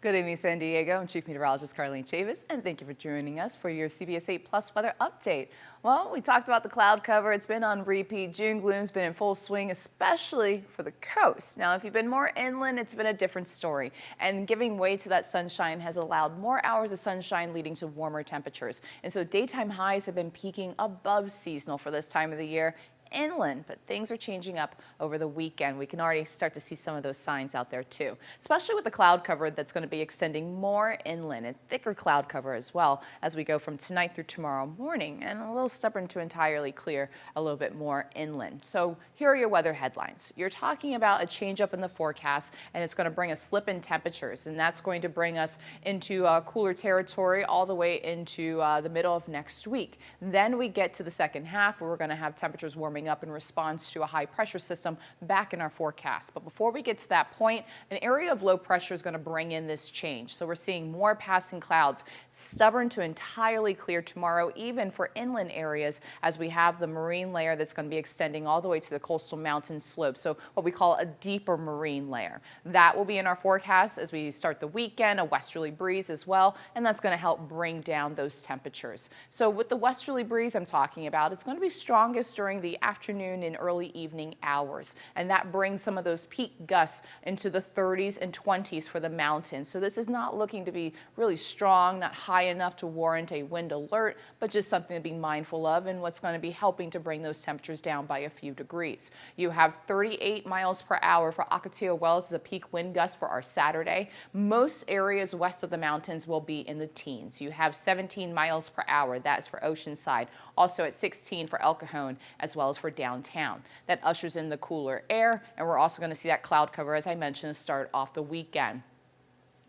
Good evening, San Diego. I'm Chief Meteorologist Carlene Chavis, and thank you for joining us for your CBS 8 Plus weather update. Well, we talked about the cloud cover. It's been on repeat. June gloom's been in full swing, especially for the coast. Now, if you've been more inland, it's been a different story. And giving way to that sunshine has allowed more hours of sunshine, leading to warmer temperatures. And so daytime highs have been peaking above seasonal for this time of the year inland, but things are changing up over the weekend. We can already start to see some of those signs out there too, especially with the cloud cover that's going to be extending more inland and thicker cloud cover as well as we go from tonight through tomorrow morning, and a little stubborn to entirely clear a little bit more inland. So here are your weather headlines. You're talking about a change up in the forecast, and it's going to bring a slip in temperatures, and that's going to bring us into cooler territory all the way into the middle of next week. Then we get to the second half where we're going to have temperatures warming up in response to a high pressure system back in our forecast. But before we get to that point, an area of low pressure is going to bring in this change. So we're seeing more passing clouds, stubborn to entirely clear tomorrow, even for inland areas, as we have the marine layer that's going to be extending all the way to the coastal mountain slopes. So what we call a deeper marine layer. That will be in our forecast as we start the weekend, a westerly breeze as well, and that's going to help bring down those temperatures. So with the westerly breeze I'm talking about, it's going to be strongest during the afternoon and early evening hours, and that brings some of those peak gusts into the 30s and 20s for the mountains. So this is not looking to be really strong, not high enough to warrant a wind alert, but just something to be mindful of, and what's going to be helping to bring those temperatures down by a few degrees. You have 38 miles per hour for Ocotillo Wells as a peak wind gust for our Saturday. Most areas west of the mountains will be in the teens. You have 17 miles per hour. That's for Oceanside. Also at 16 for El Cajon, as well as for downtown. That ushers in the cooler air, and we're also going to see that cloud cover, as I mentioned, start off the weekend.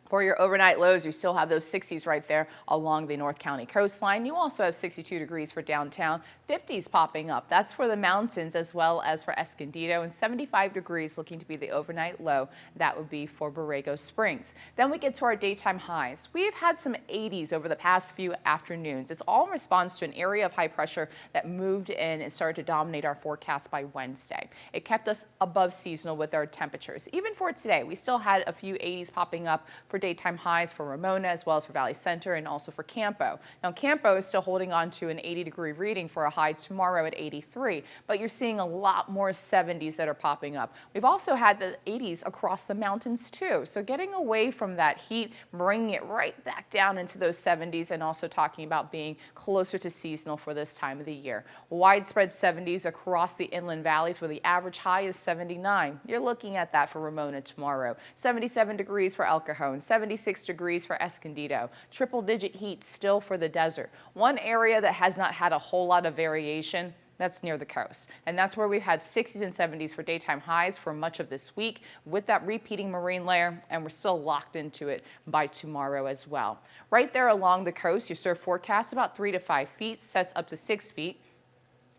For your overnight lows, you still have those 60s right there along the North County coastline. You also have 62 degrees for downtown, 50s popping up. That's for the mountains as well as for Escondido, and 75 degrees looking to be the overnight low. That would be for Borrego Springs. Then we get to our daytime highs. We've had some 80s over the past few afternoons. It's all in response to an area of high pressure that moved in and started to dominate our forecast by Wednesday. It kept us above seasonal with our temperatures. Even for today, we still had a few 80s popping up for daytime highs for Ramona as well as for Valley Center and also for Campo. Now Campo is still holding on to an 80-degree reading for a high tomorrow at 83, but you're seeing a lot more 70s that are popping up. We've also had the 80s across the mountains too, so getting away from that heat, bringing it right back down into those 70s, and also talking about being closer to seasonal for this time of the year. Widespread 70s across the inland valleys where the average high is 79. You're looking at that for Ramona tomorrow. 77 degrees for El Cajon, 76 degrees for Escondido. Triple-digit heat still for the desert. One area that has not had a whole lot of variation, that's near the coast. And that's where we've had 60s and 70s for daytime highs for much of this week with that repeating marine layer, and we're still locked into it by tomorrow as well. Right there along the coast, your surf forecast about 3 to 5 feet, sets up to 6 feet.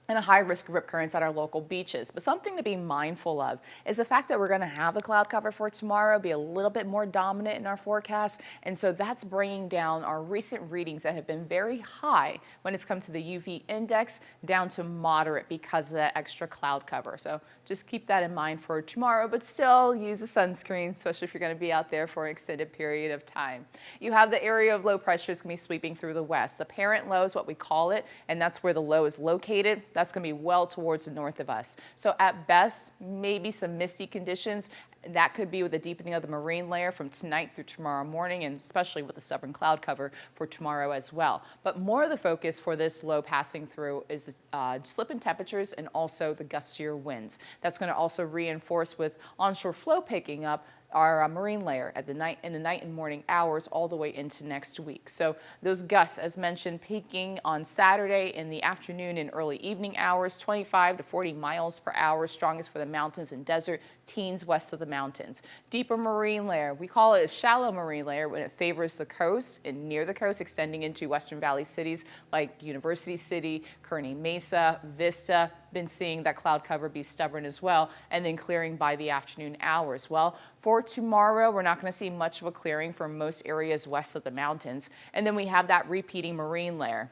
And a high risk of rip currents at our local beaches. But something to be mindful of is the fact that we're going to have the cloud cover for tomorrow be a little bit more dominant in our forecast. And so that's bringing down our recent readings that have been very high when it's come to the UV index down to moderate because of that extra cloud cover. So just keep that in mind for tomorrow, but still use a sunscreen, especially if you're going to be out there for an extended period of time. You have the area of low pressure is going to be sweeping through the west. The parent low is what we call it, and that's where the low is located. That's going to be well towards the north of us. So at best, maybe some misty conditions. That could be with the deepening of the marine layer from tonight through tomorrow morning, and especially with the stubborn cloud cover for tomorrow as well. But more of the focus for this low passing through is slip in temperatures and also the gustier winds. That's going to also reinforce with onshore flow picking up our marine layer at in the night and morning hours all the way into next week. So those gusts, as mentioned, peaking on Saturday in the afternoon and early evening hours, 25 to 40 miles per hour, strongest for the mountains and desert, teens west of the mountains. Deeper marine layer, we call it a shallow marine layer when it favors the coast and near the coast, extending into Western Valley cities like University City, Kearney Mesa, Vista. Been seeing that cloud cover be stubborn as well, and then clearing by the afternoon hours. Well, for tomorrow, we're not going to see much of a clearing for most areas west of the mountains, and then we have that repeating marine layer.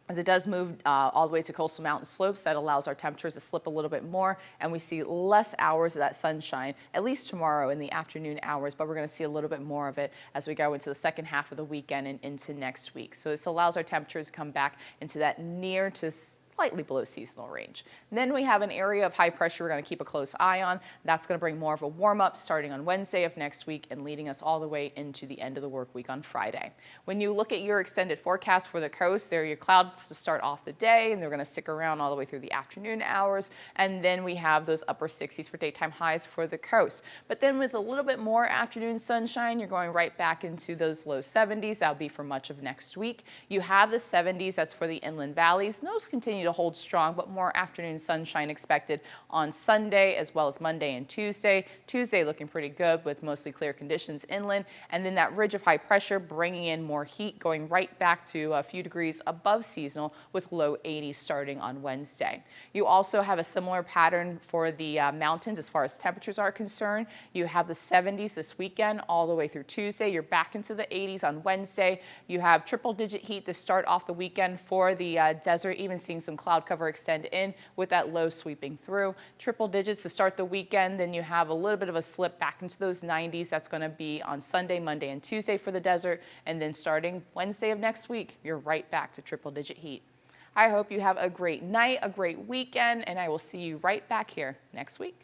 As it does move all the way to coastal mountain slopes, that allows our temperatures to slip a little bit more, and we see less hours of that sunshine, at least tomorrow in the afternoon hours, but we're going to see a little bit more of it as we go into the second half of the weekend and into next week. So this allows our temperatures to come back into that near to slightly below seasonal range. And then we have an area of high pressure we're going to keep a close eye on. That's going to bring more of a warm up starting on Wednesday of next week and leading us all the way into the end of the work week on Friday. When you look at your extended forecast for the coast, there are your clouds to start off the day, and they're going to stick around all the way through the afternoon hours. And then we have those upper 60s for daytime highs for the coast. But then with a little bit more afternoon sunshine, you're going right back into those low 70s. That'll be for much of next week. You have the 70s, that's for the inland valleys. And those continue to hold strong, but more afternoon sunshine expected on Sunday as well as Monday and Tuesday. Tuesday looking pretty good with mostly clear conditions inland, and then that ridge of high pressure bringing in more heat, going right back to a few degrees above seasonal with low 80s starting on Wednesday. You also have a similar pattern for the mountains as far as temperatures are concerned. You have the 70s this weekend all the way through Tuesday. You're back into the 80s on Wednesday. You have triple-digit heat to start off the weekend for the desert, even seeing some cloud cover extend in with that low sweeping through. Triple digits to start the weekend. Then you have a little bit of a slip back into those 90s. That's going to be on Sunday, Monday, and Tuesday for the desert. And then starting Wednesday of next week, you're right back to triple-digit heat. I hope you have a great night, a great weekend, and I will see you right back here next week.